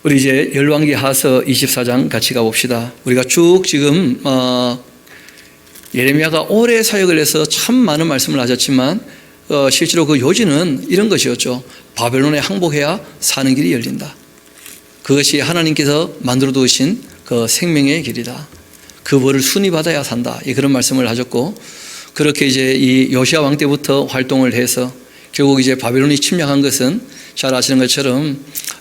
우리 이제 열왕기하서 24장 같이 가봅시다. 우리가 쭉 지금 예레미야가 오래 사역을 해서 참 많은 말씀을 하셨지만 실제로 그 요지는 이런 것이었죠. 바벨론에 항복해야 사는 길이 열린다. 그것이 하나님께서 만들어 두신 그 생명의 길이다. 그 벌을 순히 받아야 산다. 그런 말씀을 하셨고, 그렇게 이제 이 요시야 왕 때부터 활동을 해서 결국 이제 바벨론이 침략한 것은 잘 아시는 것처럼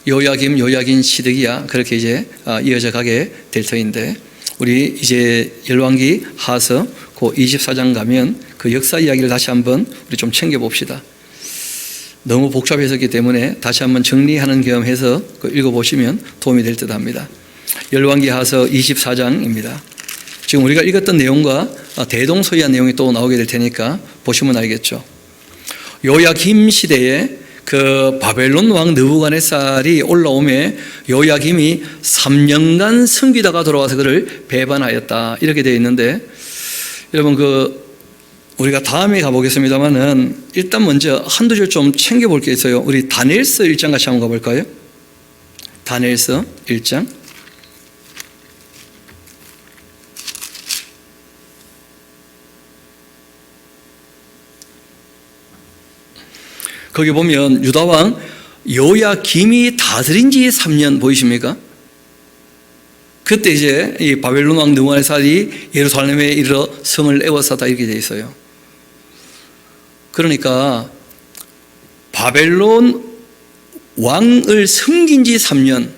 요야긴, 시드기야 그렇게 이제 이어져 가게 될 터인데, 우리 이제 열왕기 하서 그 24장 가면 그 역사 이야기를 다시 한번 우리 좀 챙겨봅시다. 너무 복잡해졌기 때문에 다시 한번 정리하는 겸해서 읽어보시면 도움이 될 듯 합니다. 열왕기 하서 24장입니다. 지금 우리가 읽었던 내용과 대동소이한 내용이 또 나오게 될 테니까 보시면 알겠죠. 요야김 시대에 그 바벨론 왕 느부갓네살이 올라오매 요야김이 3년간 섬기다가 돌아와서 그를 배반하였다. 이렇게 되어 있는데, 여러분 우리가 다음에 가보겠습니다만은 일단 먼저 한두 줄 좀 챙겨볼 게 있어요. 우리 다니엘서 1장 같이 한번 가볼까요? 다니엘서 1장. 거기 보면 유다왕 요야김이 다스린 지 3년 보이십니까? 그때 이제 이 바벨론 왕 느부갓네살이 예루살렘에 이르러 성을 에워쌌다 이렇게 되어 있어요. 그러니까 바벨론 왕을 섬긴 지 3년,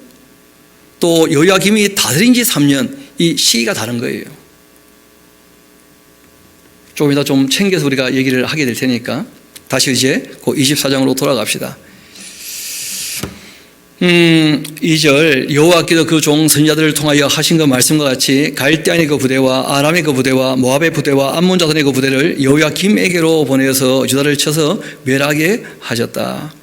또 요야김이 다스린 지 3년, 이 시기가 다른 거예요. 조금 이따 좀 챙겨서 우리가 얘기를 하게 될 테니까 다시 이제 그 24장으로 돌아갑시다. 2절, 여호와께서 그 종 선지자들을 통하여 하신 그 말씀과 같이 갈대아인의 그 부대와 아람의 그 부대와 모압의 부대와 암몬 자손의 그 부대를 여호야김에게로 보내어서 유다를 쳐서 멸하게 하셨다.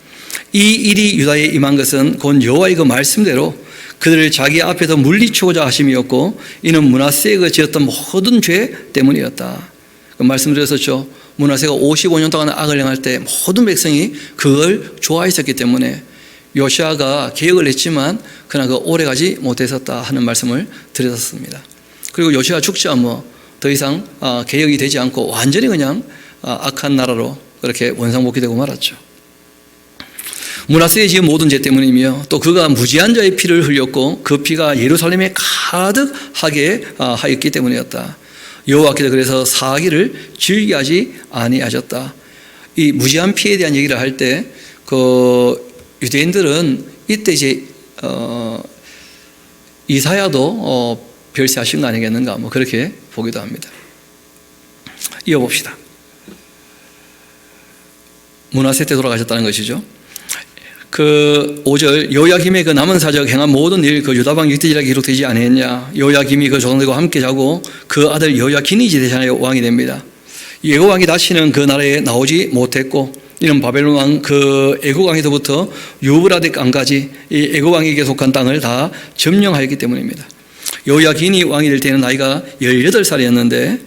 이 일이 유다에 임한 것은 곧 여호와의 그 말씀대로 그들을 자기 앞에서 물리치고자 하심이었고, 이는 므낫세가 지었던 모든 죄 때문이었다. 그 말씀드렸었죠. 므낫세가 55년 동안 악을 행할 때 모든 백성이 그걸 좋아했었기 때문에 요시아가 개혁을 했지만 그러나 그 오래가지 못했었다 하는 말씀을 드렸었습니다. 그리고 요시아 죽자 더 이상 개혁이 되지 않고 완전히 그냥 악한 나라로 그렇게 원상복귀되고 말았죠. 므낫세의 지은 모든 죄 때문이며, 또 그가 무지한 자의 피를 흘렸고 그 피가 예루살렘에 가득하게 하였기 때문이었다. 여호와께서 그래서 사기를 즐겨하지 아니하셨다. 이 무지한 피에 대한 얘기를 할 때 유대인들은 이때 이제 이사야도 별세하신 거 아니겠는가 그렇게 보기도 합니다. 이어봅시다. 므낫세 때 돌아가셨다는 것이죠. 5절, 요야김의 그 남은 사적 행한 모든 일 그 유다방 역대지략에 기록되지 아니했냐. 요야김이 그 조상들과 함께 자고 그 아들 요야긴이 대신하여 왕이 됩니다. 예고왕이 다시는 그 나라에 나오지 못했고, 이는 바벨론 왕 그 애국왕에서부터 유브라데 강까지 이 애국왕에게 속한 땅을 다 점령하였기 때문입니다. 요야긴이 왕이 될 때는 나이가 18살이었는데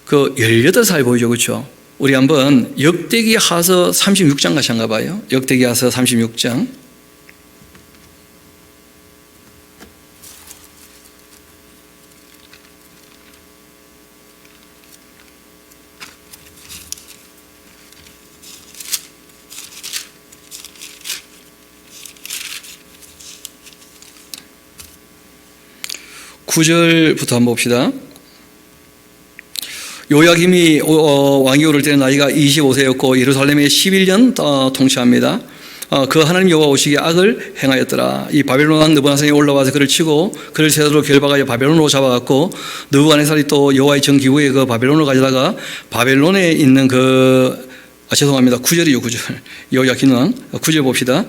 18살 보이죠, 그렇죠? 우리 한번 역대기 하서 36장 같이 한가 봐요. 역대기 하서 36장. (9절부터) 한번 봅시다. 요야김이 왕이 오를 때는 나이가 25세였고 예루살렘에 11년 통치합니다. 그 하나님 여호와 오시기에 악을 행하였더라. 이 바벨론 왕 느부갓네살이 올라와서 그를 치고 그를 세도로 결박하여 바벨론으로 잡아갔고, 느부갓네살이 또 여호와의 정기구에 그 바벨론으로 가져다가 바벨론에 있는 9절이요, 9절. 요야긴 왕 9절 봅시다.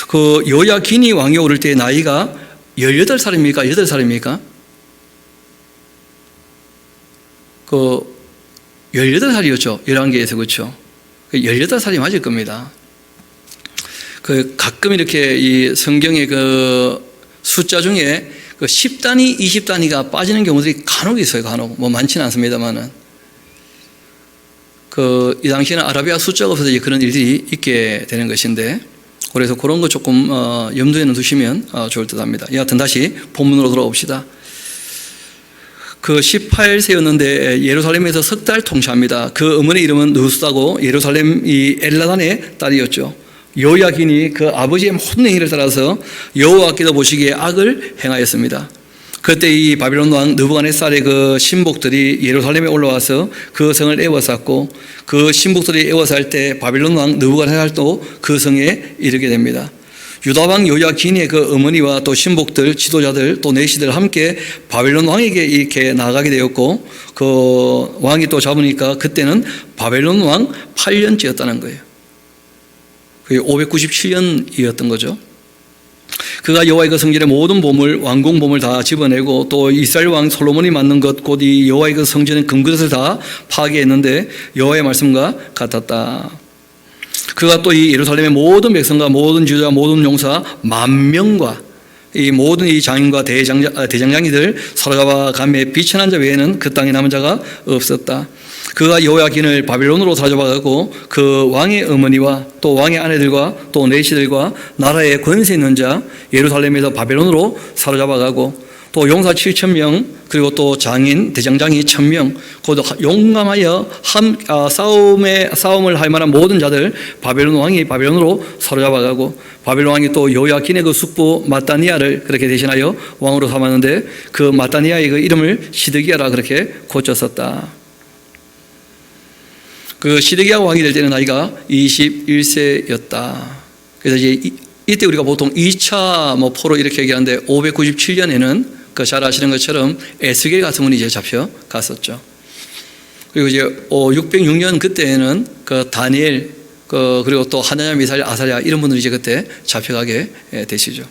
그 요야긴이 왕이 오를 때 나이가 18살입니까? 8살입니까? 18살이었죠. 11개에서, 그렇죠? 18살이 맞을 겁니다. 가끔 이렇게 이 성경의 숫자 중에 10단위, 20단위가 빠지는 경우들이 간혹 있어요, 간혹. 많지는 않습니다만은. 이 당시에는 아라비아 숫자가 없어서 그런 일들이 있게 되는 것인데, 그래서 그런 거 조금 염두에는 두시면 좋을 듯 합니다. 여하튼 다시 본문으로 돌아옵시다. 그 18세였는데 예루살렘에서 석 달 통치합니다. 그 어머니 이름은 느후스다고 예루살렘 이 엘라단의 딸이었죠. 요야긴이 그 아버지의 모든 행위를 따라서 여호와께서 보시기에 악을 행하였습니다. 그때 이 바빌론 왕 느부갓네살의 그 신복들이 예루살렘에 올라와서 그 성을 에워쌌고, 그 신복들이 에워쌀 때 바빌론 왕 느부갓네살도 그 성에 이르게 됩니다. 유다 왕 요야긴의 그 어머니와 또 신복들, 지도자들, 또 내시들 함께 바벨론 왕에게 이렇게 나가게 되었고, 그 왕이 또 잡으니까 그때는 바벨론 왕 8년째였다는 거예요. 그게 597년이었던 거죠. 그가 여호와의 그 성전의 모든 보물, 왕궁 보물 다 집어내고, 또 이스라엘 왕 솔로몬이 만든 것, 곧 이 여호와의 그 성전의 금그릇을 다 파괴했는데 여호와의 말씀과 같았다. 그가 또 이 예루살렘의 모든 백성과 모든 지도자, 모든 용사 10,000명과 이 모든 이 장인과 대장장이들 사로잡아 감에 비천한 자 외에는 그 땅에 남은 자가 없었다. 그가 여호야긴을 바빌론으로 사로잡아가고 그 왕의 어머니와 또 왕의 아내들과 또 내시들과 나라의 권세 있는 자 예루살렘에서 바빌론으로 사로잡아가고, 또 용사 7,000명, 그리고 또 장인, 대장장이 1,000명, 곧 용감하여 싸움을 할 만한 모든 자들 바벨론 왕이 바벨론으로 사로잡아가고, 바벨론 왕이 또 여호야긴의 그 숙부 마따니아를 그렇게 대신하여 왕으로 삼았는데 그 마따니아의 그 이름을 시드기야라 그렇게 고쳤었다. 그 시드기야 왕이 될 때는 나이가 21세였다. 그래서 이때 우리가 보통 2차 포로 이렇게 얘기하는데 597년에는 그 잘 아시는 것처럼 에스겔 가성운이 이제 잡혀갔었죠. 그리고 이제 606년 그때에는 그 다니엘 그리고 또 하나냐, 미사엘, 아사랴 이런 분들이 이제 그때 잡혀가게 되시죠.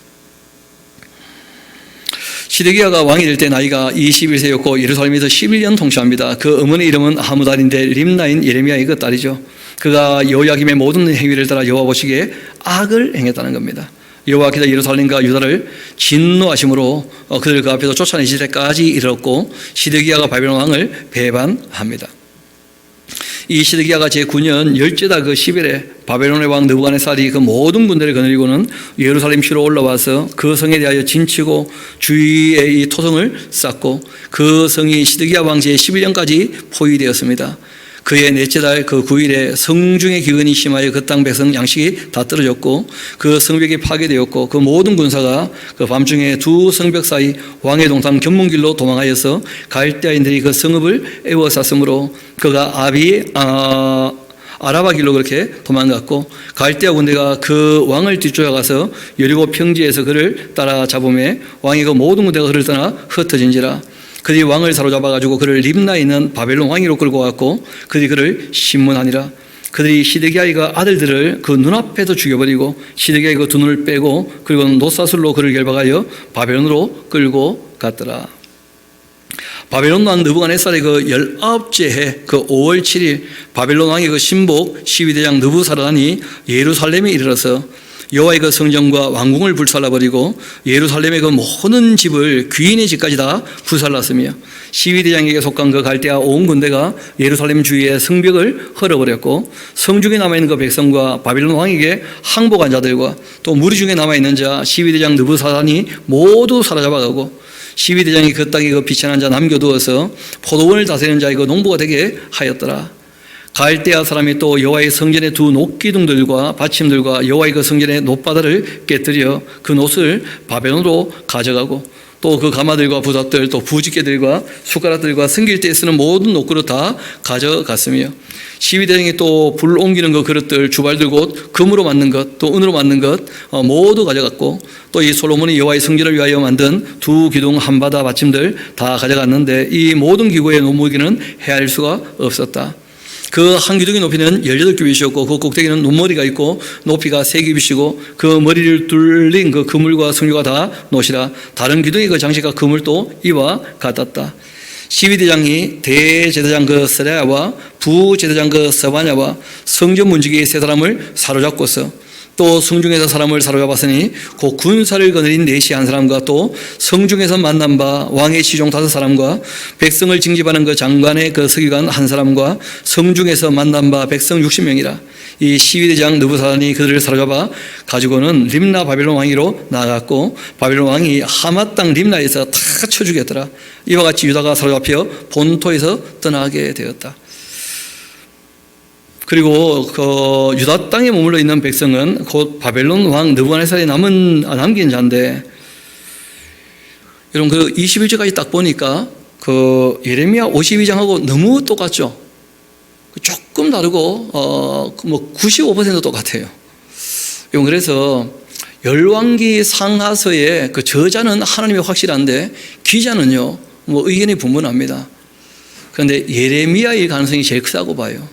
시드기야가 왕이 될 때 나이가 21세였고 예루살렘에서 11년 통치합니다. 그 어머니 이름은 하무달인데 림나인 예레미야의 그 딸이죠. 그가 여호야김의 모든 행위를 따라 여호와 보시기에 악을 행했다는 겁니다. 여호와께서 예루살렘과 유다를 진노하심으로 그들 그 앞에서 쫓아내실 때까지 이르렀고, 시드기야가 바벨론 왕을 배반합니다. 이 시드기야가 제9년 열째 달 그 10일에 바벨론의 왕 느부갓네살이 그 모든 군대를 거느리고는 예루살렘 시로 올라와서 그 성에 대하여 진치고 주위에 이 토성을 쌓고, 그 성이 시드기야 왕 제11년까지 포위되었습니다. 그의 넷째 달 그 9일에 성중의 기근이 심하여 그 땅 백성 양식이 다 떨어졌고, 그 성벽이 파괴되었고, 그 모든 군사가 그 밤중에 두 성벽 사이 왕의 동산 견문길로 도망하여서 갈대아인들이 그 성읍을 에워쌌으므로 그가 아라바 길로 그렇게 도망갔고, 갈대아 군대가 그 왕을 뒤쫓아가서 여리고 평지에서 그를 따라잡음에 왕의 그 모든 군대가 그를 떠나 흩어진지라. 그들이 왕을 사로잡아가지고 그를 림나에 있는 바벨론 왕위로 끌고 갔고, 그들이 그를 신문하니라. 그들이 시드기야의 아들들을 그 눈앞에서 죽여버리고 시드기야의 그 두 눈을 빼고, 그리고 놋사슬로 그를 결박하여 바벨론으로 끌고 갔더라. 바벨론 왕 느부갓네살의 그 19째 해 그 5월 7일 바벨론 왕의 그 신복 12대장 느부사라단이 예루살렘에 이르러서 여호와의 그 성전과 왕궁을 불살라버리고 예루살렘의 그 모든 집을 귀인의 집까지 다 불살랐으며, 12대장에게 속한 그 갈대아 온 군대가 예루살렘 주위의 성벽을 헐어버렸고, 성중에 남아있는 그 백성과 바빌론 왕에게 항복한 자들과 또 무리 중에 남아있는 자 12대장 느부사라단이 모두 사로잡아가고, 12대장이 그 땅에 그 비천한 자 남겨두어서 포도원을 다스리는 자의 그 농부가 되게 하였더라. 갈대아 사람이 또 여호와의 성전의 두 놋기둥들과 받침들과 여호와의 그 성전의 놋바다를 깨뜨려 그 놋을 바벨론으로 가져가고, 또 그 가마들과 부답들, 또 부집개들과 숟가락들과 섬길 때 쓰는 모든 놋그릇 다 가져갔으며, 12대장이 또 불 옮기는 그 그릇들, 주발들 곧 금으로 만든 것, 또 은으로 만든 것 모두 가져갔고, 또 이 솔로몬이 여호와의 성전을 위하여 만든 두 기둥 한바다 받침들 다 가져갔는데 이 모든 기구의 논무기는 헤아릴 수가 없었다. 그 한 기둥의 높이는 18규빗이었고 그 꼭대기는 눈머리가 있고 높이가 3규빗이고 그 머리를 둘린 그 그물과 성류가 다 놋이라. 다른 기둥의 그 장식과 그물도 이와 같았다. 12대장이 대제사장 그 스라야와 부제사장 그 서바냐와 성전 문지기의 세 사람을 사로잡고서 또 성중에서 사람을 사로잡았으니 곧 군사를 거느린 내시 한 사람과 또 성중에서 만난 바 왕의 시종 5사람과 백성을 징집하는 그 장관의 그 서기관 한 사람과 성중에서 만난 바 백성 60명이라. 이 시위대장 느부사단이 그들을 사로잡아 가지고는 림나 바벨론 왕위로 나아갔고 바벨론 왕이 하맛 땅 림나에서 다 쳐 죽였더라. 이와 같이 유다가 사로잡혀 본토에서 떠나게 되었다. 그리고 그 유다 땅에 머물러 있는 백성은 곧 바벨론 왕 느부갓네살이 남긴 자인데, 여러분 그 21절까지 딱 보니까 그 예레미야 52장하고 너무 똑같죠. 조금 다르고 뭐 95% 똑같아요. 여러분 그래서 열왕기 상하서의 그 저자는 하나님이 확실한데 기자는요 뭐 의견이 분분합니다. 그런데 예레미야의 가능성이 제일 크다고 봐요.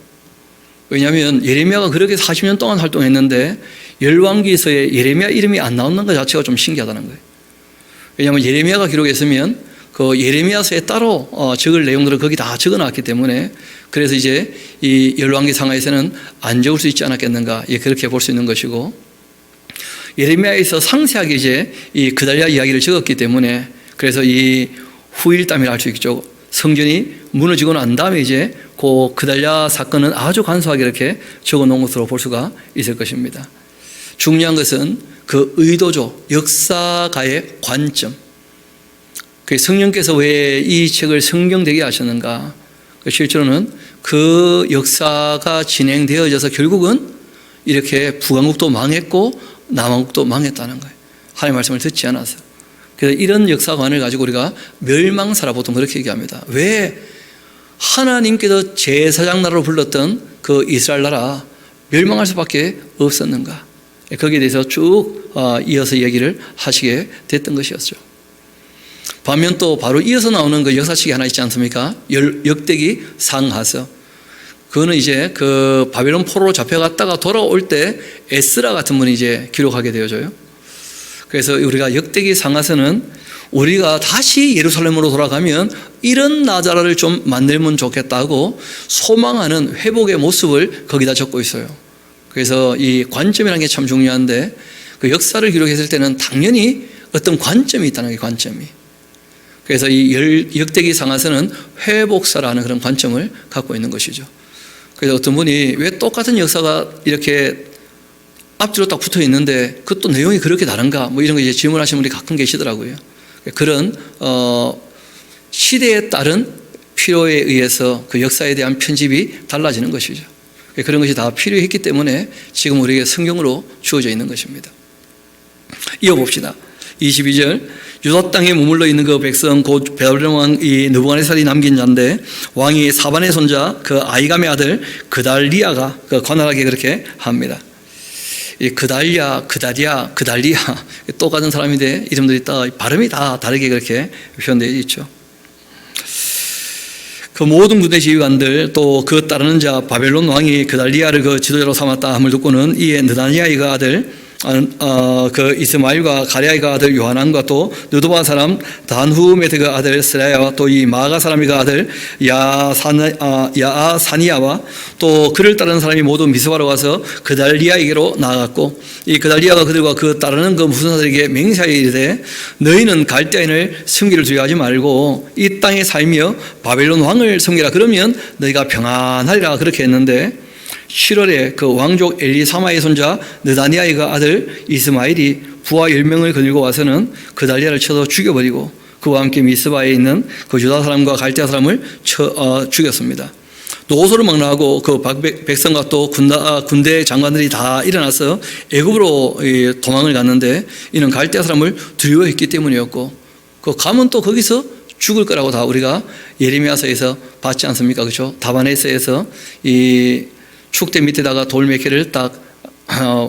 왜냐하면 예레미야가 그렇게 40년 동안 활동했는데 열왕기서에 예레미야 이름이 안 나오는 것 자체가 좀 신기하다는 거예요. 왜냐하면 예레미야가 기록했으면 그 예레미야서에 따로 적을 내용들을 거기 다 적어놨기 때문에, 그래서 이제 이 열왕기 상하에서는 안 적을 수 있지 않았겠는가, 그렇게 볼 수 있는 것이고, 예레미야에서 상세하게 이제 이 그달랴 이야기를 적었기 때문에 그래서 이 후일담이라 할 수 있죠. 성전이 무너지고 난 다음에 이제 그 그달랴 사건은 아주 간소하게 이렇게 적어 놓은 것으로 볼 수가 있을 것입니다. 중요한 것은 그 의도죠. 역사가의 관점. 그 성령께서 왜 이 책을 성경되게 하셨는가? 실제로는 그 역사가 진행되어져서 결국은 이렇게 북왕국도 망했고 남왕국도 망했다는 거예요. 하나님의 말씀을 듣지 않아서. 그래서 이런 역사관을 가지고 우리가 멸망사라 보통 그렇게 얘기합니다. 왜 하나님께서 제사장 나라로 불렀던 그 이스라엘 나라 멸망할 수밖에 없었는가? 거기에 대해서 쭉 이어서 얘기를 하시게 됐던 것이었죠. 반면 또 바로 이어서 나오는 그 역사책이 하나 있지 않습니까? 역대기 상하서. 그거는 이제 그 바벨론 포로로 잡혀갔다가 돌아올 때 에스라 같은 분이 이제 기록하게 되어져요. 그래서 우리가 역대기 상하서는 우리가 다시 예루살렘으로 돌아가면 이런 나라를 좀 만들면 좋겠다고 소망하는 회복의 모습을 거기다 적고 있어요. 그래서 이 관점이라는 게 참 중요한데, 그 역사를 기록했을 때는 당연히 어떤 관점이 있다는 게 관점이. 그래서 이 역대기 상하서는 회복사라는 그런 관점을 갖고 있는 것이죠. 그래서 어떤 분이 왜 똑같은 역사가 이렇게 앞뒤로 딱 붙어 있는데 그것도 내용이 그렇게 다른가? 뭐 이런 거 이제 질문하시는 분이 가끔 계시더라고요. 그런 시대에 따른 필요에 의해서 그 역사에 대한 편집이 달라지는 것이죠. 그런 것이 다 필요했기 때문에 지금 우리에게 성경으로 주어져 있는 것입니다. 이어봅시다. 22절, 유다 땅에 머물러 있는 그 백성 곧 바벨론 왕 이 느부갓네살이 남긴 자인데, 왕이 사반의 손자 그 아이감의 아들 그달리아가 그 관할하게 그렇게 합니다. 이 그달리아 똑같은 사람인데 이름들이 다 발음이 다 다르게 그렇게 표현되어 있죠. 그 모든 군대 지휘관들 또 그 따르는 자 바벨론 왕이 그달리아를 그 지도자로 삼았다 함을 듣고는 이에 느다니아이가 아들 그 이스마일과 가랴이가 아들 요하난과 또 느도바 사람 단후메드가 아들 스라야와 또 이 마가 사람이가 아들 야아사니아와 또 그를 따르는 사람이 모두 미스바로 가서 그달리아에게로 나아갔고, 이 그달리아가 그들과 그 따르는 그 무슨사들에게 맹세하여 이르되 너희는 갈대아인을 섬기를 두려워하지 말고 이 땅에 살며 바벨론 왕을 섬기라. 그러면 너희가 평안하리라. 그렇게 했는데 7월에 그 왕족 엘리사마의 손자 느다니아이가 아들 이스마일이 부하 10명을 거느리고 와서는 그달리아를 쳐서 죽여버리고 그와 함께 미스바에 있는 그 유다 사람과 갈대아 사람을 죽였습니다. 노소를 망라하고 그 백성과 또 군대 장관들이 다 일어나서 애굽으로 도망을 갔는데, 이는 갈대아 사람을 두려워했기 때문이었고, 그 가면 또 거기서 죽을 거라고 다 우리가 예레미야서에서 봤지 않습니까? 그렇죠? 다바네스에서 이 축대 밑에다가 돌 몇 개를 딱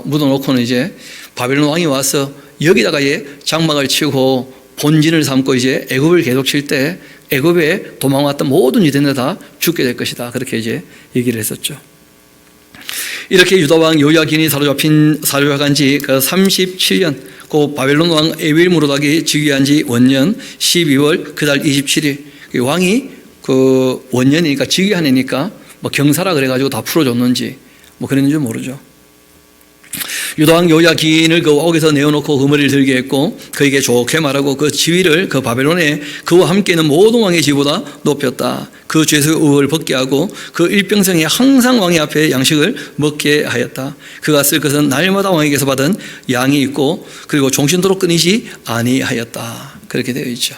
묻어놓고는 이제 바벨론 왕이 와서 여기다가 장막을 치고 본진을 삼고 이제 애굽을 계속 칠 때 애굽에 도망왔던 모든 유대인들 다 죽게 될 것이다. 그렇게 이제 얘기를 했었죠. 이렇게 유다 왕 요야긴이 사로잡힌 지 그 37년, 그 바벨론 왕 에빌무로닥이 즉위한 지 원년 12월 그달 27일, 왕이 그 원년이니까 즉위한 해니까 뭐 경사라 그래가지고 다 풀어줬는지 뭐 그랬는지 모르죠. 유다왕 요야긴을 그 옥에서 내어놓고 그 머리를 들게 했고 그에게 좋게 말하고 그 지위를 그 바벨론에 그와 함께 있는 모든 왕의 지위보다 높였다. 그 죄수의 의를 벗게 하고 그 일평생에 항상 왕의 앞에 양식을 먹게 하였다. 그가 쓸 것은 날마다 왕에게서 받은 양이 있고 그리고 종신토록 끊이지 아니하였다. 그렇게 되어 있죠.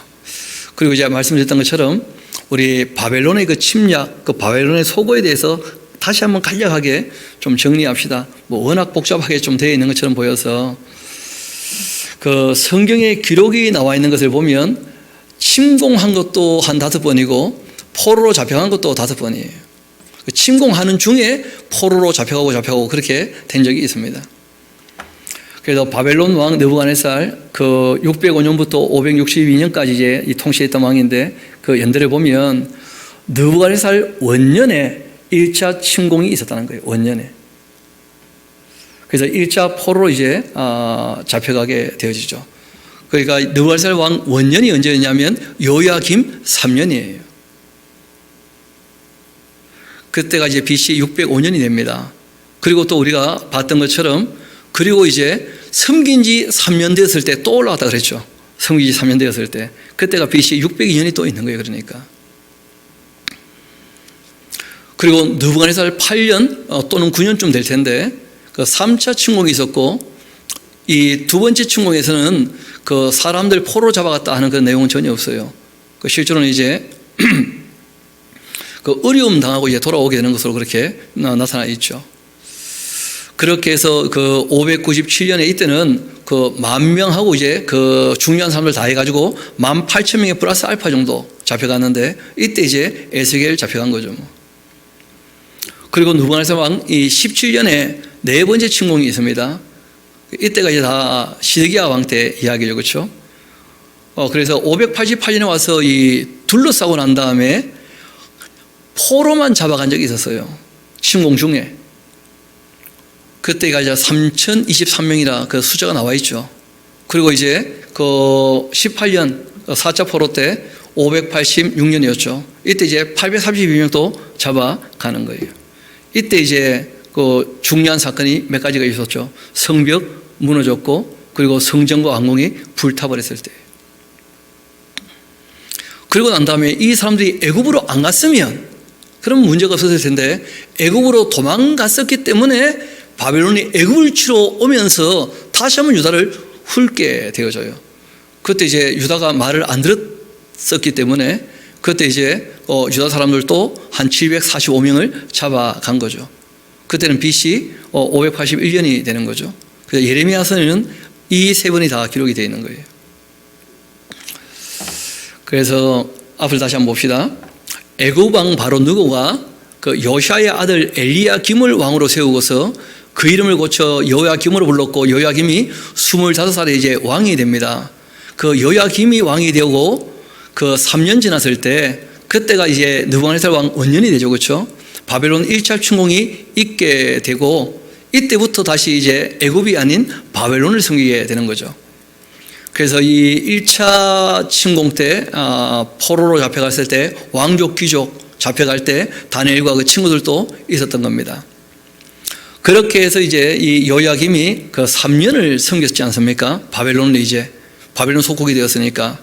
그리고 이제 말씀드렸던 것처럼 우리 바벨론의 그 침략, 그 바벨론의 속어에 대해서 다시 한번 간략하게 좀 정리합시다. 워낙 복잡하게 좀 되어 있는 것처럼 보여서 그 성경에 기록이 나와 있는 것을 보면 침공한 것도 한 5번이고 포로로 잡혀간 것도 5번이에요. 침공하는 중에 포로로 잡혀가고 그렇게 된 적이 있습니다. 그래서 바벨론 왕 느부갓네살 그 605년부터 562년까지 이제 이 통치했던 왕인데 그 연대를 보면 느부갓네살 원년에 1차 침공이 있었다는 거예요. 원년에. 그래서 1차 포로로 이제 잡혀가게 되어지죠. 그러니까 느부갓네살 왕 원년이 언제였냐면 요야김 3년이에요. 그때가 이제 BC 605년이 됩니다. 그리고 또 우리가 봤던 것처럼 그리고 이제 섬긴 지 3년 되었을 때 또 올라왔다 그랬죠. 섬긴 지 3년 되었을 때. 그때가 BC 602년이 또 있는 거예요. 그러니까. 그리고 느부갓네살 8년 또는 9년쯤 될 텐데 그 3차 침공이 있었고 이 두 번째 침공에서는 그 사람들 포로 잡아갔다 하는 그런 내용은 전혀 없어요. 그 실제로는 이제 그 어려움 당하고 이제 돌아오게 되는 것으로 그렇게 나타나 있죠. 그렇게 해서 그 597년에 이때는 그 10,000명하고 이제 그 중요한 사람들 다 해가지고 18,000명에 플러스 알파 정도 잡혀갔는데 이때 이제 에스겔 잡혀간 거죠. 그리고 느부갓네살 왕 이 17년에 네 번째 침공이 있습니다. 이때가 이제 다 시드기야 왕 때 이야기죠, 그렇죠? 그래서 588년에 와서 이 둘러싸고 난 다음에 포로만 잡아간 적이 있었어요. 침공 중에. 그때가 이제 3,023명이라 그 숫자가 나와 있죠. 그리고 이제 그 18년 4차 포로 때 586년이었죠. 이때 이제 832명도 잡아가는 거예요. 이때 이제 그 중요한 사건이 몇 가지가 있었죠. 성벽 무너졌고 그리고 성전과 왕궁이 불타버렸을 때. 그리고 난 다음에 이 사람들이 애굽으로 안 갔으면 그럼 문제가 없었을 텐데 애굽으로 도망갔었기 때문에 바벨론이 애굽을 치러 오면서 다시 한번 유다를 훑게 되어져요. 그때 이제 유다가 말을 안 들었었기 때문에 그때 이제 유다 사람들도 한 745명을 잡아간 거죠. 그때는 BC 581년이 되는 거죠. 그래서 예레미야서에는 이 세 번이 다 기록이 되어 있는 거예요. 그래서 앞을 다시 한번 봅시다. 애굽 왕 바로 느고가 그 요시아의 아들 엘리야김을 왕으로 세우고서 그 이름을 고쳐 요야김으로 불렀고 요야김이 25살에 이제 왕이 됩니다. 그 요야김이 왕이 되고 그 3년 지났을 때 그때가 이제 느부갓네살 왕 원년이 되죠, 그렇죠? 바벨론 1차 침공이 있게 되고 이때부터 다시 이제 애굽이 아닌 바벨론을 섬기게 되는 거죠. 그래서 이 1차 침공 때 포로로 잡혀갔을 때 왕족 귀족 잡혀갈 때 다니엘과 그 친구들도 있었던 겁니다. 그렇게 해서 이제 이 요야김이 그 3년을 섬겼지 않습니까? 바벨론을 이제 바벨론 속국이 되었으니까.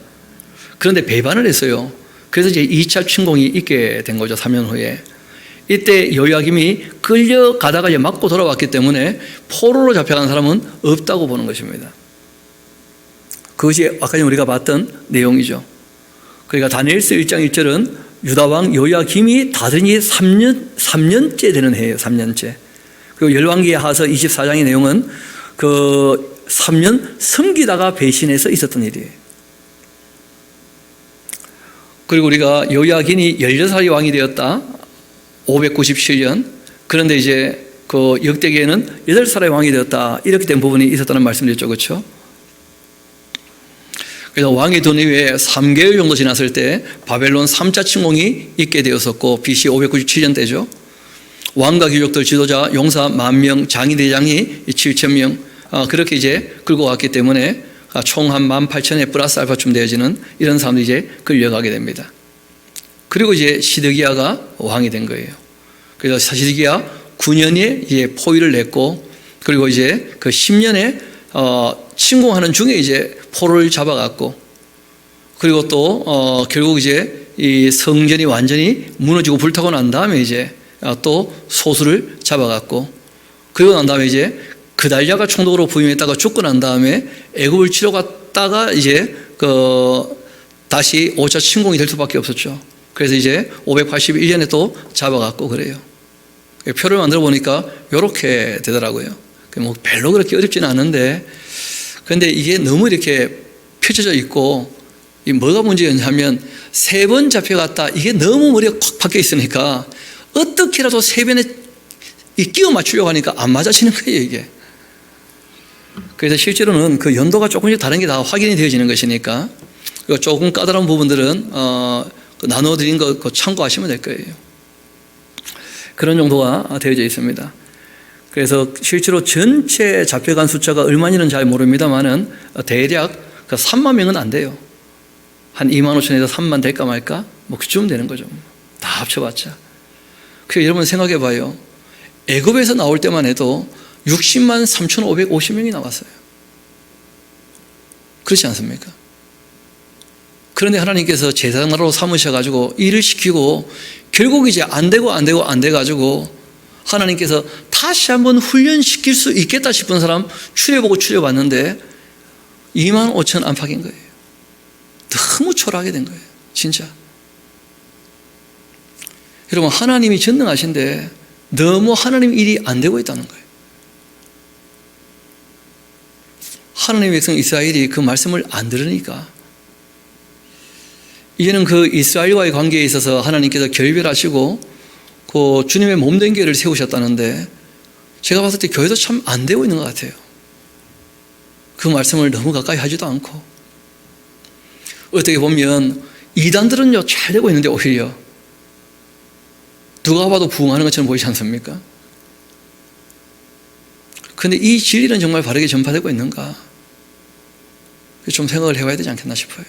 그런데 배반을 했어요. 그래서 이제 2차 침공이 있게 된 거죠. 3년 후에. 이때 요야김이 끌려가다가 이제 맞고 돌아왔기 때문에 포로로 잡혀간 사람은 없다고 보는 것입니다. 그것이 아까 우리가 봤던 내용이죠. 그러니까 다니엘서 1장 1절은 유다왕 요야김이 다든지 3년째 되는 해예요. 3년째. 그리고 열왕기하서 24장의 내용은 그 3년 섬기다가 배신해서 있었던 일이에요. 그리고 우리가 요야긴이 16살이 왕이 되었다. 597년. 그런데 이제 그 역대기에는 8살의 왕이 되었다. 이렇게 된 부분이 있었다는 말씀드렸죠. 그렇죠? 그래서 왕이 된 이후에 3개월 정도 지났을 때 바벨론 3차 침공이 있게 되었었고 BC 597년 때죠. 왕과 귀족들 지도자 용사 10,000명, 장이 대장이 7,000명 그렇게 이제 끌고 왔기 때문에 총 한 18,000에 플러스 알파쯤 되어지는 이런 사람들이 이제 끌려가게 됩니다. 그리고 이제 시드기야가 왕이 된 거예요. 그래서 시드기야 9년에 이제 포위를 냈고 그리고 이제 그 10년에 침공하는 중에 이제 포로를 잡아갔고, 그리고 또 결국 이제 이 성전이 완전히 무너지고 불타고 난 다음에 이제 또 소수를 잡아갔고, 그리고 난 다음에 이제 그달랴가 총독으로 부임했다가 죽고 난 다음에 애굽을 치러 갔다가 이제 다시 5차 침공이 될 수밖에 없었죠. 그래서 이제 581년에 또 잡아갔고 그래요. 표를 만들어 보니까 이렇게 되더라고요. 뭐 별로 그렇게 어렵지는 않은데, 그런데 이게 너무 이렇게 펼쳐져 있고, 이 뭐가 문제였냐면 3번 잡혀갔다, 이게 너무 머리가 콱 박혀 있으니까 어떻게라도 3번에 끼워 맞추려고 하니까 안 맞아지는 거예요, 이게. 그래서 실제로는 그 연도가 조금씩 다른 게 다 확인이 되어지는 것이니까 조금 까다로운 부분들은 나눠드린 거 참고하시면 될 거예요. 그런 정도가 되어져 있습니다. 그래서 실제로 전체 잡혀간 숫자가 얼마인지는 잘 모릅니다만은 대략 3만 명은 안 돼요. 한 2만 5천에서 3만 될까 말까? 뭐 그쯤 되는 거죠. 다 합쳐봤자. 그래서 여러분 생각해 봐요. 애굽에서 나올 때만 해도 60만 3,550명이 나왔어요. 그렇지 않습니까? 그런데 하나님께서 제사장으로 삼으셔가지고 일을 시키고 결국 이제 안 돼가지고 하나님께서 다시 한번 훈련시킬 수 있겠다 싶은 사람 추려보고 추려봤는데 2만 5천 안팎인 거예요. 너무 초라하게 된 거예요. 진짜. 여러분, 하나님이 전능하신데 너무 하나님 일이 안 되고 있다는 거예요. 하나님의 백성 이스라엘이 그 말씀을 안 들으니까 이제는 그 이스라엘과의 관계에 있어서 하나님께서 결별하시고 그 주님의 몸된 교회를 세우셨다는데 제가 봤을 때 교회도 참 안 되고 있는 것 같아요. 그 말씀을 너무 가까이 하지도 않고, 어떻게 보면 이단들은요 잘 되고 있는데 오히려 누가 봐도 부흥하는 것처럼 보이지 않습니까? 그런데 이 진리는 정말 바르게 전파되고 있는가? 좀 생각을 해봐야 되지 않겠나 싶어요.